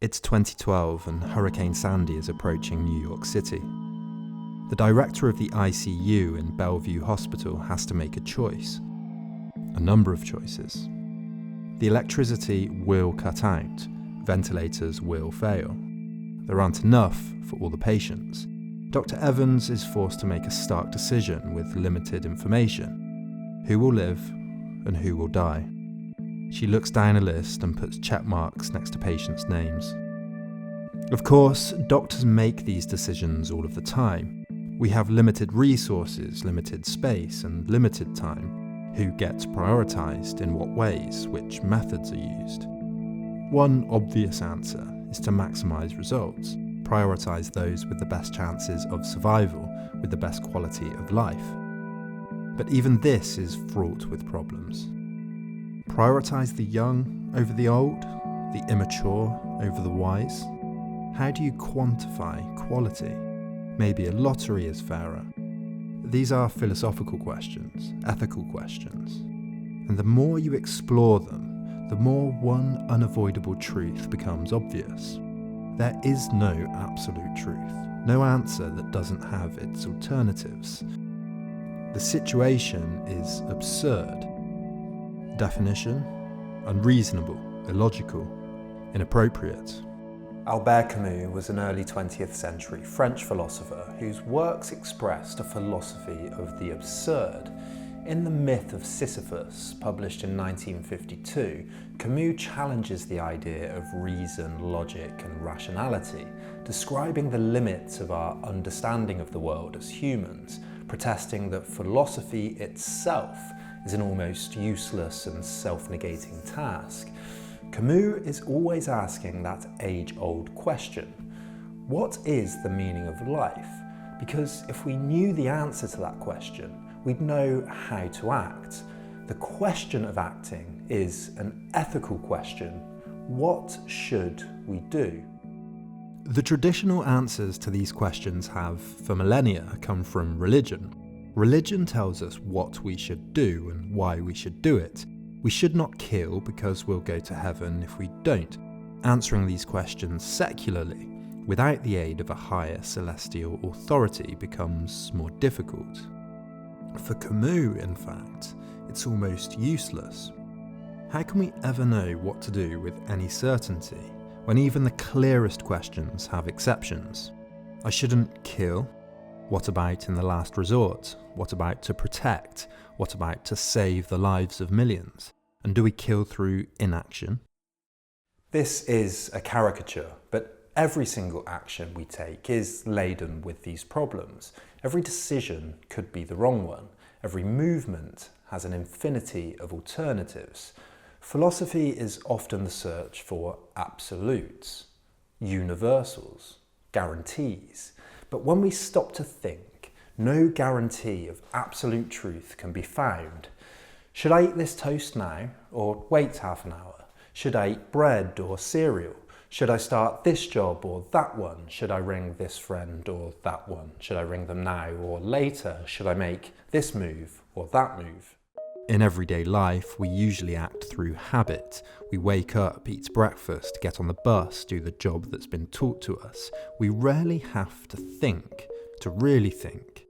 It's 2012 and Hurricane Sandy is approaching New York City. The director of the ICU in Bellevue Hospital has to make a choice. A number of choices. The electricity will cut out. Ventilators will fail. There aren't enough for all the patients. Dr. Evans is forced to make a stark decision with limited information. Who will live and who will die? She looks down a list and puts check marks next to patients' names. Of course, doctors make these decisions all of the time. We have limited resources, limited space, and limited time. Who gets prioritised in what ways, which methods are used? One obvious answer is to maximise results, prioritise those with the best chances of survival, with the best quality of life. But even this is fraught with problems. Prioritise the young over the old, the immature over the wise? How do you quantify quality? Maybe a lottery is fairer. These are philosophical questions, ethical questions. And the more you explore them, the more one unavoidable truth becomes obvious. There is no absolute truth, no answer that doesn't have its alternatives. The situation is absurd. Definition: unreasonable, illogical, inappropriate. Albert Camus was an early 20th century French philosopher whose works expressed a philosophy of the absurd. In the Myth of Sisyphus, published in 1952, Camus challenges the idea of reason, logic, and rationality, describing the limits of our understanding of the world as humans, protesting that philosophy itself is an almost useless and self-negating task. Camus is always asking that age-old question: what is the meaning of life? Because if we knew the answer to that question, we'd know how to act. The question of acting is an ethical question. What should we do? The traditional answers to these questions have, for millennia, come from religion. Religion tells us what we should do and why we should do it. We should not kill because we'll go to heaven if we don't. Answering these questions secularly, without the aid of a higher celestial authority, becomes more difficult. For Camus, in fact, it's almost useless. How can we ever know what to do with any certainty, when even the clearest questions have exceptions? I shouldn't kill. What about in the last resort? What about to protect? What about to save the lives of millions? And do we kill through inaction? This is a caricature, but every single action we take is laden with these problems. Every decision could be the wrong one. Every movement has an infinity of alternatives. Philosophy is often the search for absolutes, universals, guarantees. But when we stop to think, no guarantee of absolute truth can be found. Should I eat this toast now, or wait half an hour? Should I eat bread or cereal? Should I start this job or that one? Should I ring this friend or that one? Should I ring them now or later? Should I make this move or that move? In everyday life, we usually act through habit. We wake up, eat breakfast, get on the bus, do the job that's been taught to us. We rarely have to think, to really think.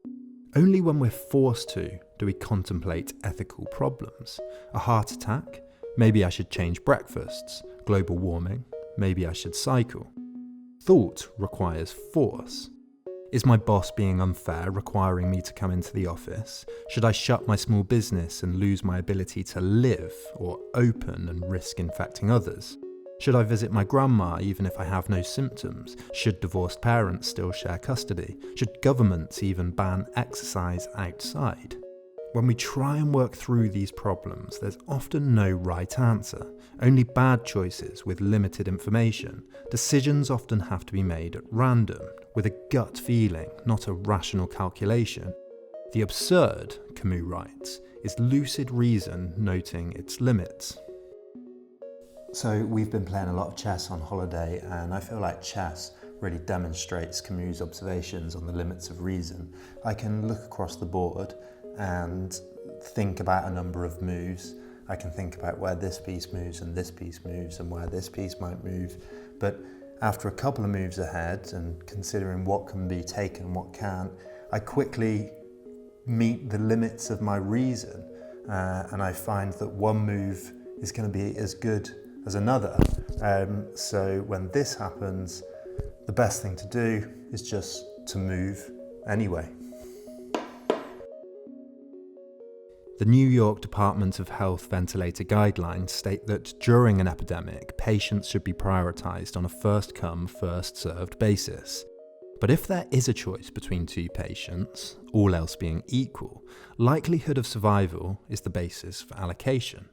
Only when we're forced to do we contemplate ethical problems. A heart attack? Maybe I should change breakfasts. Global warming? Maybe I should cycle. Thought requires force. Is my boss being unfair, requiring me to come into the office? Should I shut my small business and lose my ability to live, or open and risk infecting others? Should I visit my grandma even if I have no symptoms? Should divorced parents still share custody? Should governments even ban exercise outside? When we try and work through these problems, there's often no right answer, only bad choices with limited information. Decisions often have to be made at random, with a gut feeling, not a rational calculation. The absurd, Camus writes, is lucid reason noting its limits. So we've been playing a lot of chess on holiday, and I feel like chess really demonstrates Camus' observations on the limits of reason. I can look across the board and think about a number of moves. I can think about where this piece moves and this piece moves and where this piece might move. But After a couple of moves ahead and considering what can be taken, what can't, I quickly meet the limits of my reason, and I find that one move is going to be as good as another. So when this happens, the best thing to do is just to move anyway. The New York Department of Health ventilator guidelines state that during an epidemic, patients should be prioritised on a first-come, first-served basis. But if there is a choice between two patients, all else being equal, likelihood of survival is the basis for allocation.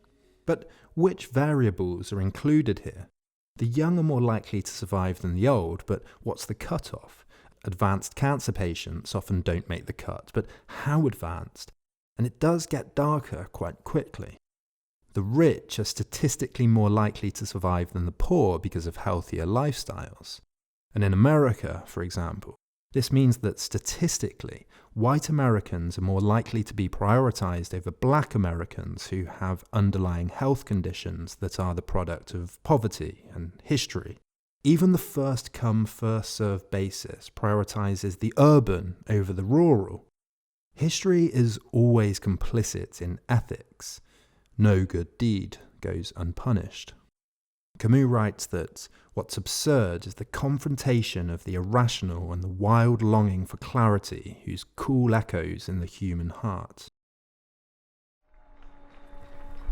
But which variables are included here? The young are more likely to survive than the old, but what's the cutoff? Advanced cancer patients often don't make the cut, but how advanced? And it does get darker quite quickly. The rich are statistically more likely to survive than the poor because of healthier lifestyles. And in America, for example, this means that statistically, white Americans are more likely to be prioritized over black Americans who have underlying health conditions that are the product of poverty and history. Even the first-come, first-served basis prioritizes the urban over the rural. History is always complicit in ethics. No good deed goes unpunished. Camus writes that what's absurd is the confrontation of the irrational and the wild longing for clarity whose cool echoes in the human heart.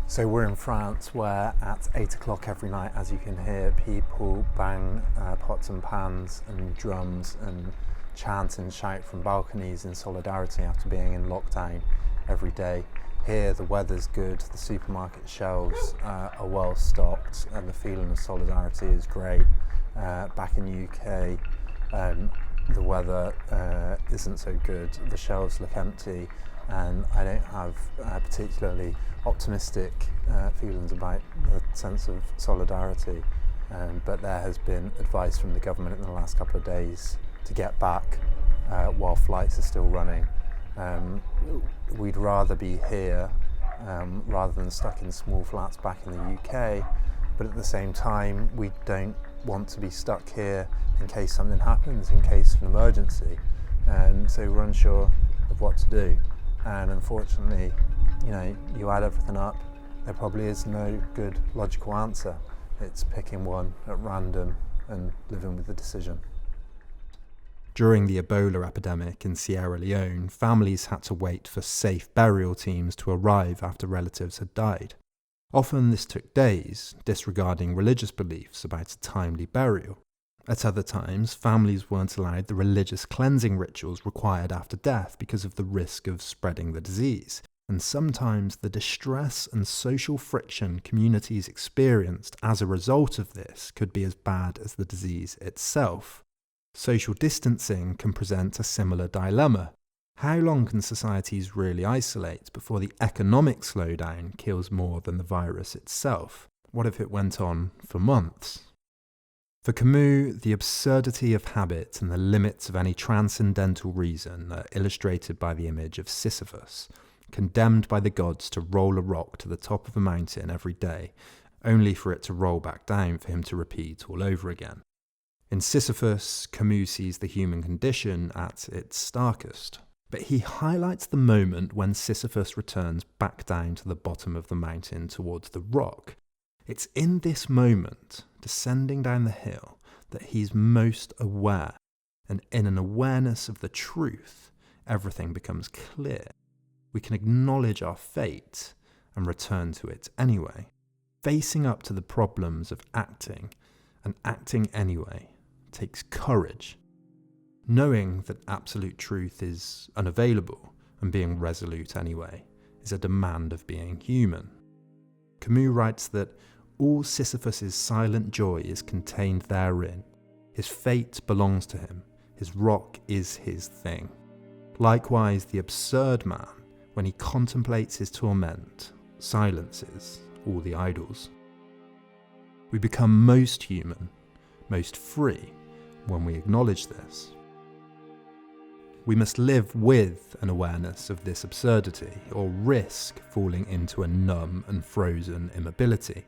So we're in France, where at 8 o'clock every night, as you can hear, people bang pots and pans and drums and chant and shout from balconies in solidarity after being in lockdown every day. Here the weather's good, the supermarket shelves are well stocked, and the feeling of solidarity is great. Back in the UK, the weather isn't so good, the shelves look empty, and I don't have particularly optimistic feelings about the sense of solidarity. But there has been advice from the government in the last couple of days to get back while flights are still running. We'd rather be here rather than stuck in small flats back in the UK, but at the same time we don't want to be stuck here in case something happens, in case of an emergency. So we're unsure of what to do, and unfortunately, you add everything up, there probably is no good logical answer. It's picking one at random and living with the decision. During the Ebola epidemic in Sierra Leone, families had to wait for safe burial teams to arrive after relatives had died. Often this took days, disregarding religious beliefs about a timely burial. At other times, families weren't allowed the religious cleansing rituals required after death because of the risk of spreading the disease. And sometimes the distress and social friction communities experienced as a result of this could be as bad as the disease itself. Social distancing can present a similar dilemma. How long can societies really isolate before the economic slowdown kills more than the virus itself? What if it went on for months? For Camus, the absurdity of habit and the limits of any transcendental reason are illustrated by the image of Sisyphus, condemned by the gods to roll a rock to the top of a mountain every day, only for it to roll back down for him to repeat all over again. In Sisyphus, Camus sees the human condition at its starkest, but he highlights the moment when Sisyphus returns back down to the bottom of the mountain towards the rock. It's in this moment, descending down the hill, that he's most aware, and in an awareness of the truth, everything becomes clear. We can acknowledge our fate and return to it anyway. Facing up to the problems of acting, and acting anyway, takes courage. Knowing that absolute truth is unavailable and being resolute anyway is a demand of being human. Camus writes that all Sisyphus's silent joy is contained therein. His fate belongs to him. His rock is his thing. Likewise, the absurd man, when he contemplates his torment, silences all the idols. We become most human, most free, when we acknowledge this. We must live with an awareness of this absurdity, or risk falling into a numb and frozen immobility.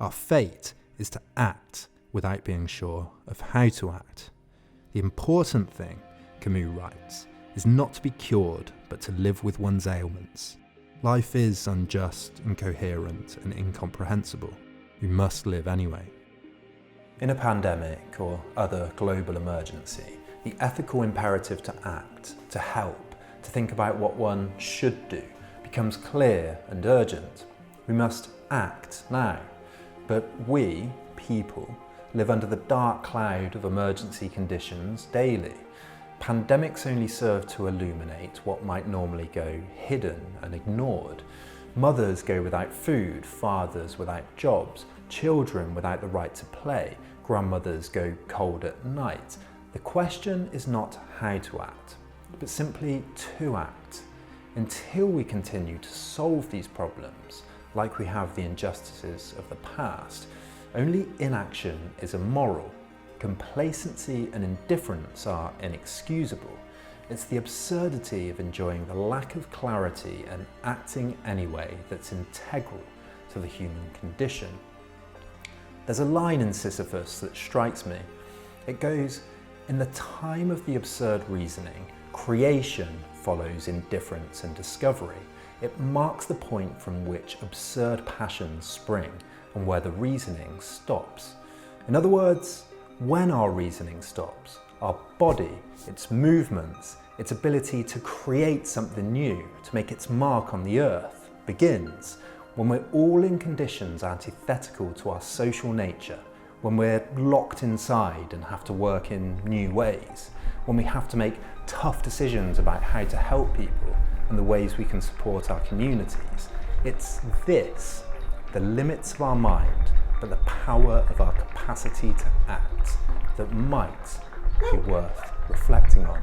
Our fate is to act without being sure of how to act. The important thing, Camus writes, is not to be cured, but to live with one's ailments. Life is unjust, incoherent, and incomprehensible. We must live anyway. In a pandemic or other global emergency, the ethical imperative to act, to help, to think about what one should do, becomes clear and urgent. We must act now. But we, people, live under the dark cloud of emergency conditions daily. Pandemics only serve to illuminate what might normally go hidden and ignored. Mothers go without food, fathers without jobs, children without the right to play, grandmothers go cold at night. The question is not how to act, but simply to act. Until we continue to solve these problems, like we have the injustices of the past, only inaction is immoral. Complacency and indifference are inexcusable. It's the absurdity of enjoying the lack of clarity and acting anyway that's integral to the human condition. There's a line in Sisyphus that strikes me. It goes, "In the time of the absurd reasoning, creation follows indifference and discovery. It marks the point from which absurd passions spring and where the reasoning stops." In other words, when our reasoning stops, our body, its movements, its ability to create something new, to make its mark on the earth, begins. When we're all in conditions antithetical to our social nature, when we're locked inside and have to work in new ways, when we have to make tough decisions about how to help people and the ways we can support our communities, it's this, the limits of our mind, but the power of our capacity to act, that might be worth reflecting on.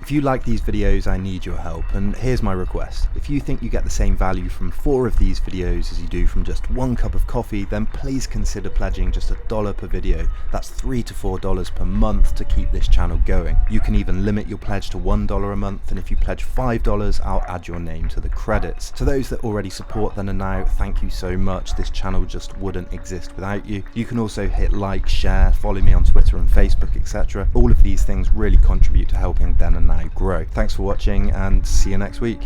If you like these videos, I need your help, and here's my request. If you think you get the same value from 4 of these videos as you do from just 1 cup of coffee, then please consider pledging just $1 per video. That's $3 to $4 per month to keep this channel going. You can even limit your pledge to $1 a month, and if you pledge $5, I'll add your name to the credits. To those that already support then and now, thank you so much. This channel just wouldn't exist without you. You can also hit like, share, follow me on Twitter and Facebook, etc. All of these things really contribute to helping then and now grow. Thanks for watching and see you next week.